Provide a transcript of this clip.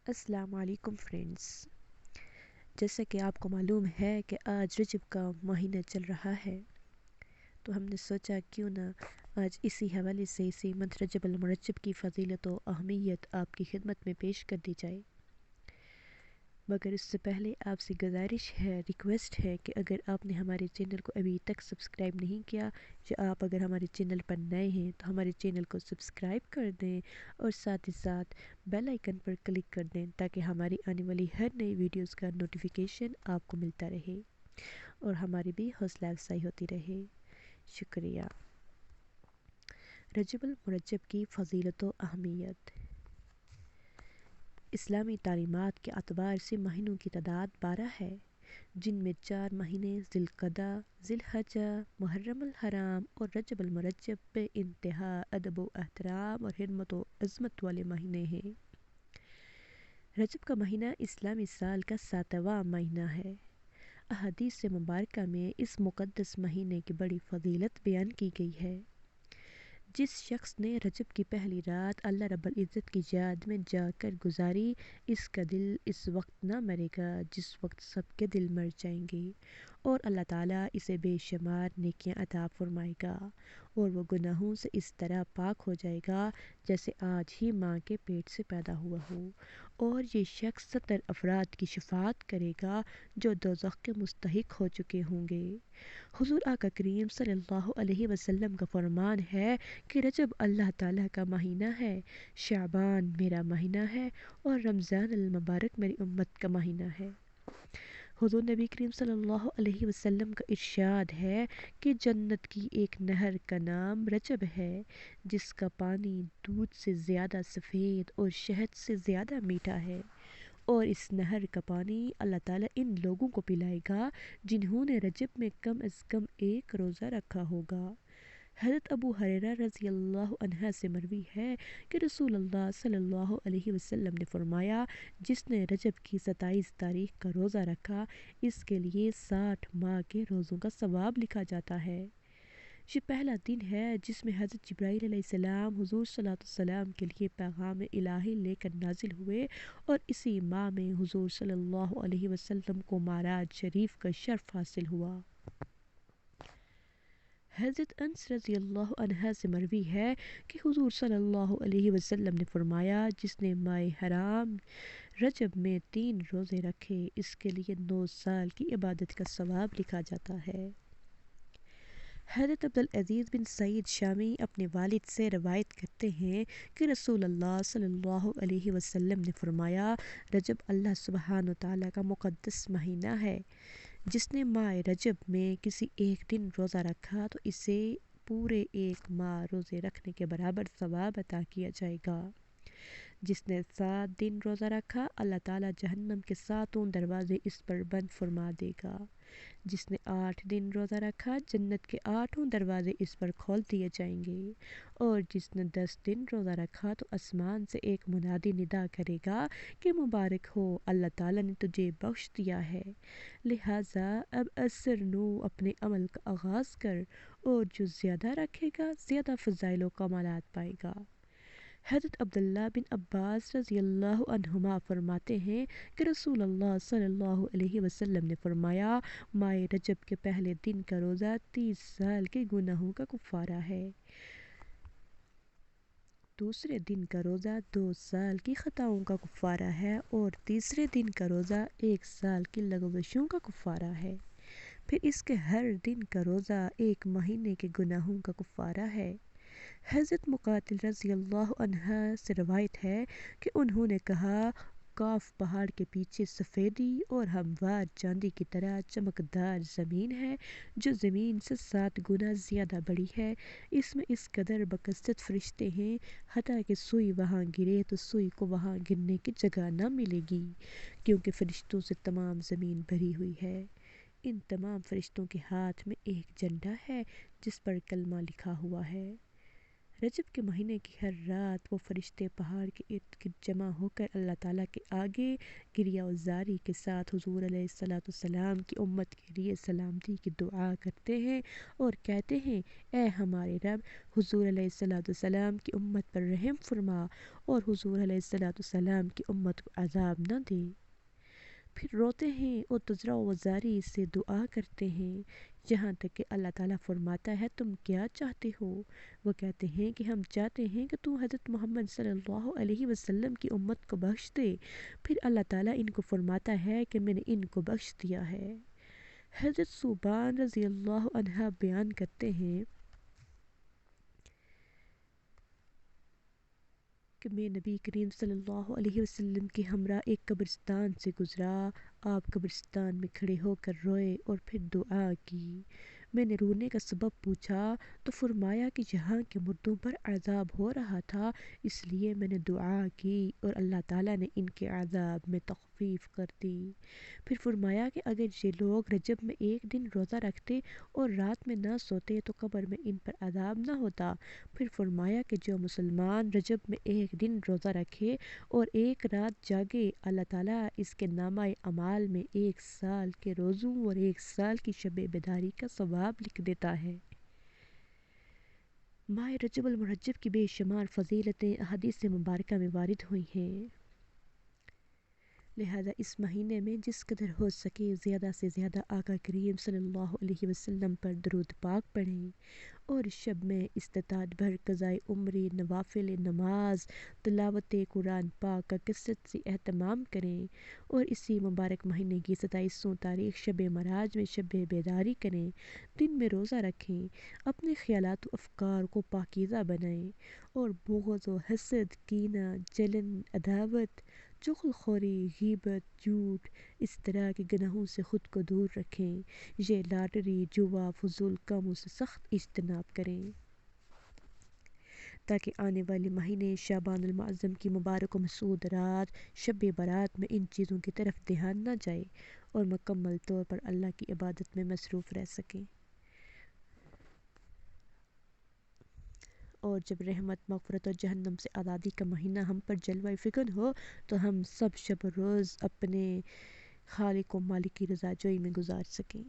السلام علیکم فرینڈز، جیسا کہ آپ کو معلوم ہے کہ آج رجب کا مہینہ چل رہا ہے، تو ہم نے سوچا کیوں نہ آج اسی حوالے سے اسی منتھ رجب المرجب کی فضیلت و اہمیت آپ کی خدمت میں پیش کر دی جائے۔ مگر اس سے پہلے آپ سے گزارش ہے، ریکویسٹ ہے کہ اگر آپ نے ہمارے چینل کو ابھی تک سبسکرائب نہیں کیا، یا آپ اگر ہمارے چینل پر نئے ہیں تو ہمارے چینل کو سبسکرائب کر دیں اور ساتھ ہی ساتھ بیل آئیکن پر کلک کر دیں تاکہ ہماری آنے والی ہر نئی ویڈیوز کا نوٹیفیکیشن آپ کو ملتا رہے اور ہماری بھی حوصلہ افزائی ہوتی رہے۔ شکریہ۔ رجب المرجب کی فضیلت و اہمیت۔ اسلامی تعلیمات کے اعتبار سے مہینوں کی تعداد 12 ہے، جن میں 4 مہینے ذی القعدہ، ذی الحجہ، محرم الحرام اور رجب المرجب بے انتہا ادب و احترام اور حرمت و عظمت والے مہینے ہیں۔ رجب کا مہینہ اسلامی سال کا 7واں مہینہ ہے۔ احادیث مبارکہ میں اس مقدس مہینے کی بڑی فضیلت بیان کی گئی ہے۔ جس شخص نے رجب کی پہلی رات اللہ رب العزت کی یاد میں جا کر گزاری، اس کا دل اس وقت نہ مرے گا جس وقت سب کے دل مر جائیں گے، اور اللہ تعالیٰ اسے بے شمار نیکیاں عطا فرمائے گا، اور وہ گناہوں سے اس طرح پاک ہو جائے گا جیسے آج ہی ماں کے پیٹ سے پیدا ہوا ہو، اور یہ شخص 70 افراد کی شفاعت کرے گا جو دوزخ کے مستحق ہو چکے ہوں گے۔ حضور آقا کریم صلی اللہ علیہ وسلم کا فرمان ہے کہ رجب اللہ تعالیٰ کا مہینہ ہے، شعبان میرا مہینہ ہے، اور رمضان المبارک میری امت کا مہینہ ہے۔ حضور نبی کریم صلی اللہ علیہ وسلم کا ارشاد ہے کہ جنت کی ایک نہر کا نام رجب ہے، جس کا پانی دودھ سے زیادہ سفید اور شہد سے زیادہ میٹھا ہے، اور اس نہر کا پانی اللہ تعالیٰ ان لوگوں کو پلائے گا جنہوں نے رجب میں کم از کم ایک روزہ رکھا ہوگا۔ حضرت ابو ہریرہ رضی اللہ عنہ سے مروی ہے کہ رسول اللہ صلی اللہ علیہ وسلم نے فرمایا، جس نے رجب کی 27 تاریخ کا روزہ رکھا، اس کے لیے 60 ماہ کے روزوں کا ثواب لکھا جاتا ہے۔ یہ پہلا دن ہے جس میں حضرت جبرائیل علیہ السلام حضور صلی اللہ علیہ وسلم کے لیے پیغام الہی لے کر نازل ہوئے، اور اسی ماہ میں حضور صلی اللہ علیہ وسلم کو معراج شریف کا شرف حاصل ہوا۔ حضرت انس رضی اللہ عنہ سے مروی ہے کہ حضور صلی اللہ علیہ وسلم نے فرمایا، جس نے ماہ حرام رجب میں 3 روزے رکھے، اس کے لیے 9 سال کی عبادت کا ثواب لکھا جاتا ہے۔ حضرت عبدالعزیز بن سعید شامی اپنے والد سے روایت کرتے ہیں کہ رسول اللہ صلی اللہ علیہ وسلم نے فرمایا، رجب اللہ سبحانہ وتعالیٰ کا مقدس مہینہ ہے، جس نے ماہ رجب میں کسی ایک دن روزہ رکھا تو اسے پورے ایک ماہ روزے رکھنے کے برابر ثواب عطا کیا جائے گا۔ جس نے 7 دن روزہ رکھا، اللہ تعالیٰ جہنم کے 7 دروازے اس پر بند فرما دے گا۔ جس نے 8 دن روزہ رکھا، جنت کے 8 دروازے اس پر کھول دیے جائیں گے، اور جس نے 10 دن روزہ رکھا تو آسمان سے ایک منادی ندا کرے گا کہ مبارک ہو، اللہ تعالیٰ نے تجھے بخش دیا ہے، لہٰذا اب عصر نو اپنے عمل کا آغاز کر، اور جو زیادہ رکھے گا زیادہ فضائل و کمالات پائے گا۔ حضرت عبداللہ بن عباس رضی اللہ عنہما فرماتے ہیں کہ رسول اللہ صلی اللہ علیہ وسلم نے فرمایا، ماہ رجب کے پہلے دن کا روزہ 30 سال کے گناہوں کا کفارہ ہے، دوسرے دن کا روزہ 2 سال کی خطاؤں کا کفارہ ہے، اور تیسرے دن کا روزہ 1 سال کی لغزشوں کا کفارہ ہے، پھر اس کے ہر دن کا روزہ 1 مہینے کے گناہوں کا کفارہ ہے۔ حضرت مقاتل رضی اللہ عنہ سے روایت ہے کہ انہوں نے کہا، کاف پہاڑ کے پیچھے سفیدی اور ہموار چاندی کی طرح چمکدار زمین ہے، جو زمین سے 7 گنا زیادہ بڑی ہے، اس میں اس قدر بکثرت فرشتے ہیں، حتیٰ کہ سوئی وہاں گرے تو سوئی کو وہاں گرنے کی جگہ نہ ملے گی، کیونکہ فرشتوں سے تمام زمین بھری ہوئی ہے۔ ان تمام فرشتوں کے ہاتھ میں ایک جھنڈا ہے جس پر کلمہ لکھا ہوا ہے۔ رجب کے مہینے کی ہر رات وہ فرشتے پہاڑ کے ارد گرد جمع ہو کر اللہ تعالیٰ کے آگے گریہ وزاری کے ساتھ حضور علیہ السلام کی امت کے لیے سلامتی کی دعا کرتے ہیں اور کہتے ہیں: اے ہمارے رب، حضور علیہ السلام کی امت پر رحم فرما اور حضور علیہ السلام کی امت کو عذاب نہ دے۔ پھر روتے ہیں اور تضرع و زاری سے دعا کرتے ہیں، یہاں تک کہ اللہ تعالیٰ فرماتا ہے: تم کیا چاہتے ہو؟ وہ کہتے ہیں کہ ہم چاہتے ہیں کہ تو حضرت محمد صلی اللہ علیہ وسلم کی امت کو بخش دے۔ پھر اللہ تعالیٰ ان کو فرماتا ہے کہ میں نے ان کو بخش دیا ہے۔ حضرت ثوبان رضی اللہ عنہ بیان کرتے ہیں کہ میں نبی کریم صلی اللہ علیہ وسلم کے ہمراہ ایک قبرستان سے گزرا۔ آپ قبرستان میں کھڑے ہو کر روئے اور پھر دعا کی۔ میں نے رونے کا سبب پوچھا تو فرمایا کہ یہاں کے مردوں پر عذاب ہو رہا تھا، اس لیے میں نے دعا کی اور اللہ تعالیٰ نے ان کے عذاب میں تخفیف کر دی۔ پھر فرمایا کہ اگر یہ لوگ رجب میں ایک دن روزہ رکھتے اور رات میں نہ سوتے تو قبر میں ان پر عذاب نہ ہوتا۔ پھر فرمایا کہ جو مسلمان رجب میں ایک دن روزہ رکھے اور ایک رات جاگے، اللہ تعالیٰ اس کے نامہ اعمال میں 1 سال کے روزوں اور 1 سال کی شب بیداری کا ثواب لکھ دیتا ہے۔ ماہ رجب المرجب کی بے شمار فضیلتیں احادیث مبارکہ میں وارد ہوئی ہیں، لہذا اس مہینے میں جس قدر ہو سکے زیادہ سے زیادہ آقا کریم صلی اللہ علیہ وسلم پر درود پاک پڑھیں اور اس شب میں استطاعت بھر قضائے عمری، نوافل نماز، تلاوت قرآن پاک کا کثرت سے اہتمام کریں اور اسی مبارک مہینے کی 27 تاریخ شب معراج میں شب بیداری کریں۔ دن میں روزہ رکھیں، اپنے خیالات و افکار کو پاکیزہ بنائیں اور بغض و حسد، کینہ، جلن، عداوت، چغل خوری، غیبت، جھوٹ، اس طرح کے گناہوں سے خود کو دور رکھیں۔ یہ لاٹری، جوا، فضول کاموں سے سخت اجتناب کریں تاکہ آنے والے مہینے شعبان المعظم کی مبارک و مسعود رات شب برات میں ان چیزوں کی طرف دھیان نہ جائے اور مکمل طور پر اللہ کی عبادت میں مصروف رہ سکیں۔ اور جب رحمت، مغفرت اور جہنم سے آزادی کا مہینہ ہم پر جلوہ فکن ہو تو ہم سب شب و روز اپنے خالق و مالک کی رضا جوئی میں گزار سکیں۔